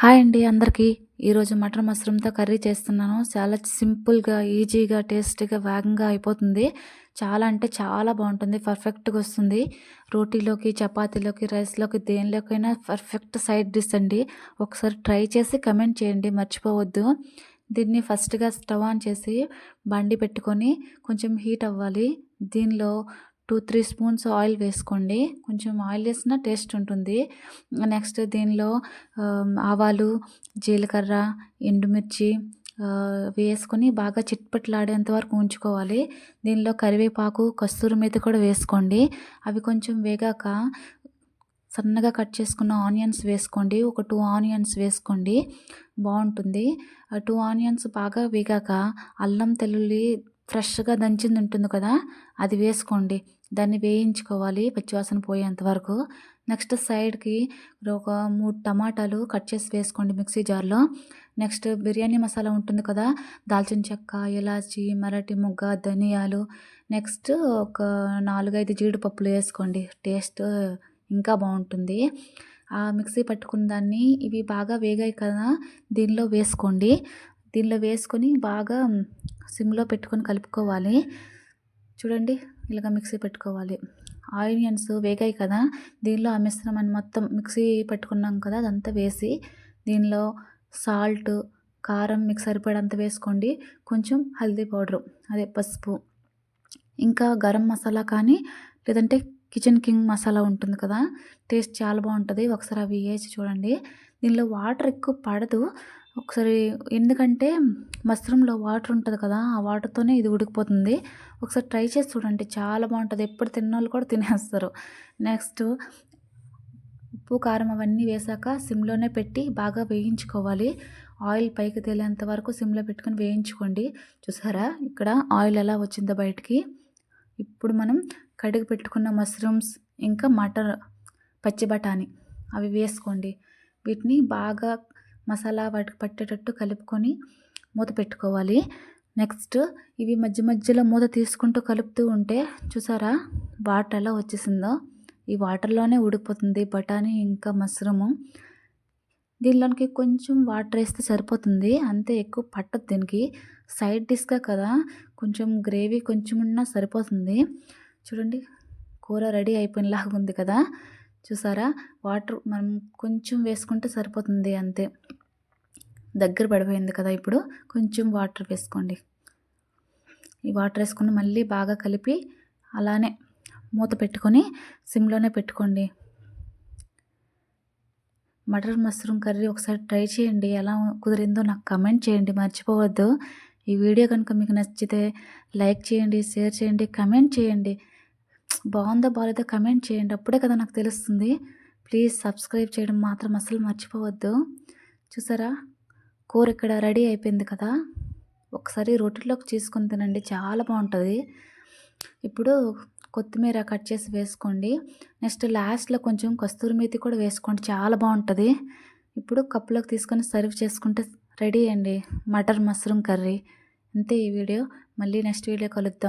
Hi అండి అందరికీ. ఈరోజు మటన్ మష్రూమ్‌తో కర్రీ చేస్తున్నాను. చాలా సింపుల్‌గా, ఈజీగా, టేస్టీగా, వేగంగా అయిపోతుంది. చాలా అంటే చాలా బావుంటుంది. పర్ఫెక్ట్‌గా వస్తుంది. రోటీలోకి, చపాతీలోకి, రైస్‌లోకి దేనిలోకైనా పర్ఫెక్ట్ సైడ్ డిష్ అండి. ఒకసారి ట్రై చేసి కమెంట్ చేయండి మర్చిపోవద్దు. దీన్ని ఫస్ట్‌గా స్టవ్ ఆన్ చేసి బండి పెట్టుకొని కొంచెం హీట్ అవ్వాలి. దీనిలో 2, 3 స్పూన్స్ ఆయిల్ వేసుకోండి. కొంచెం ఆయిల్ వేసినా టేస్ట్ ఉంటుంది. నెక్స్ట్ దీనిలో ఆవాలు, జీలకర్ర, ఎండుమిర్చి వేసుకొని బాగా చిట్పట్లాడేంత వరకు ఉంచుకోవాలి. దీనిలో కరివేపాకు, కస్తూరి మేతి కూడా వేసుకోండి. అవి కొంచెం వేగాక సన్నగా కట్ చేసుకున్న ఆనియన్స్ వేసుకోండి. ఒక 2 ఆనియన్స్ వేసుకోండి, బావుంటుంది. ఆ 2 ఆనియన్స్ బాగా వేగాక అల్లం తెల్లుల్లి ఫ్రెష్‌గా దంచింది ఉంటుంది కదా, అది వేసుకోండి. దాన్ని వేయించుకోవాలి పచ్చివాసన పోయేంత వరకు. నెక్స్ట్ సైడ్‌కి ఒక 3 టమాటాలు కట్ చేసి వేసుకోండి మిక్సీ జార్‌లో. నెక్స్ట్ బిర్యానీ మసాలా ఉంటుంది కదా, దాల్చిన చెక్క, ఇలాచి, మరాఠీ మొగ్గ, ధనియాలు, నెక్స్ట్ ఒక 4, 5 జీడిపప్పులు వేసుకోండి. టేస్ట్ ఇంకా బావుంటుంది. ఆ మిక్సీ పట్టుకున్న దాన్ని ఇవి బాగా వేగాయి కదా, దీనిలో వేసుకోండి. దీనిలో వేసుకొని బాగా సిమ్‌లో పెట్టుకొని కలుపుకోవాలి. చూడండి, ఇలాగ మిక్సీ పెట్టుకోవాలి. ఆనియన్స్ వేగాయి కదా, దీనిలో ఆ మిశ్రమాన్ని మొత్తం మిక్సీ పట్టుకున్నాం కదా అదంతా వేసి దీనిలో సాల్ట్, కారం మీకు సరిపడంత వేసుకోండి. కొంచెం హల్దీ పౌడరు, అదే పసుపు, ఇంకా గరం మసాలా కానీ లేదంటే కిచెన్ కింగ్ మసాలా ఉంటుంది కదా, టేస్ట్ చాలా బాగుంటుంది. ఒకసారి అవి వేసి చూడండి. దీనిలో వాటర్ ఎక్కువ పడదు ఒకసారి, ఎందుకంటే మష్రూమ్‌లో వాటర్ ఉంటుంది కదా, ఆ వాటర్‌తోనే ఇది ఉడికిపోతుంది. ఒకసారి ట్రై చేసి చూడండి, చాలా బాగుంటుంది. ఎప్పుడు తిన్నోళ్ళు కూడా తినేస్తారు. నెక్స్ట్ ఉప్పు, కారం అవన్నీ వేశాక సిమ్‌లోనే పెట్టి బాగా వేయించుకోవాలి. ఆయిల్ పైకి తేలేంత వరకు సిమ్‌లో పెట్టుకొని వేయించుకోండి. చూసారా ఇక్కడ ఆయిల్ ఎలా వచ్చిందో బయటికి. ఇప్పుడు మనం కడిగి పెట్టుకున్న మష్రూమ్స్, ఇంకా మటర్, పచ్చి బఠానీ అవి వేసుకోండి. వీటిని బాగా మసాలా వాటికి పట్టేటట్టు కలుపుకొని మూత పెట్టుకోవాలి. నెక్స్ట్ ఇవి మధ్య మధ్యలో మూత తీసుకుంటూ కలుపుతూ ఉంటే చూసారా వాటర్ ఎలా వచ్చేసిందో, ఈ వాటర్లోనే ఉడికిపోతుంది బఠానీ ఇంకా మష్రూము. దీనిలోనికి కొంచెం వాటర్ వేస్తే సరిపోతుంది అంతే, ఎక్కువ పట్టదు దీనికి. సైడ్ డిష్గా కదా, కొంచెం గ్రేవీ కొంచెం ఉన్నా సరిపోతుంది. చూడండి కూర రెడీ అయిపోయినలాగా ఉంది కదా, చూసారా వాటర్ మనం కొంచెం వేసుకుంటే సరిపోతుంది అంతే. దగ్గర పడిపోయింది కదా, ఇప్పుడు కొంచెం వాటర్ వేసుకోండి. ఈ వాటర్ వేసుకొని మళ్ళీ బాగా కలిపి అలానే మూత పెట్టుకొని సిమ్లోనే పెట్టుకోండి. మటర్ మష్రూమ్ కర్రీ ఒకసారి ట్రై చేయండి. ఎలా కుదిరిందో నాకు కమెంట్ చేయండి మర్చిపోవద్దు. ఈ వీడియో కనుక మీకు నచ్చితే లైక్ చేయండి, షేర్ చేయండి, కమెంట్ చేయండి. బాగుందో బాగాలేదో కమెంట్ చేయండి, అప్పుడే కదా నాకు తెలుస్తుంది. ప్లీజ్ సబ్స్క్రైబ్ చేయడం మాత్రం అస్సలు మర్చిపోవద్దు. చూసారా కూర ఇక్కడ రెడీ అయిపోయింది కదా, ఒకసారి రొట్టెలోకి చేసుకొని తినండి, చాలా బాగుంటుంది. ఇప్పుడు కొత్తిమీర కట్ చేసి వేసుకోండి. నెక్స్ట్ లాస్ట్లో కొంచెం కస్తూరి మేతి కూడా వేసుకోండి, చాలా బాగుంటుంది. ఇప్పుడు కప్పులోకి తీసుకొని సర్వ్ చేసుకుంటే రెడీ అండి మటర్ మష్రూమ్ కర్రీ. అంతే ఈ వీడియో. మళ్ళీ నెక్స్ట్ వీడియో కలుద్దాం.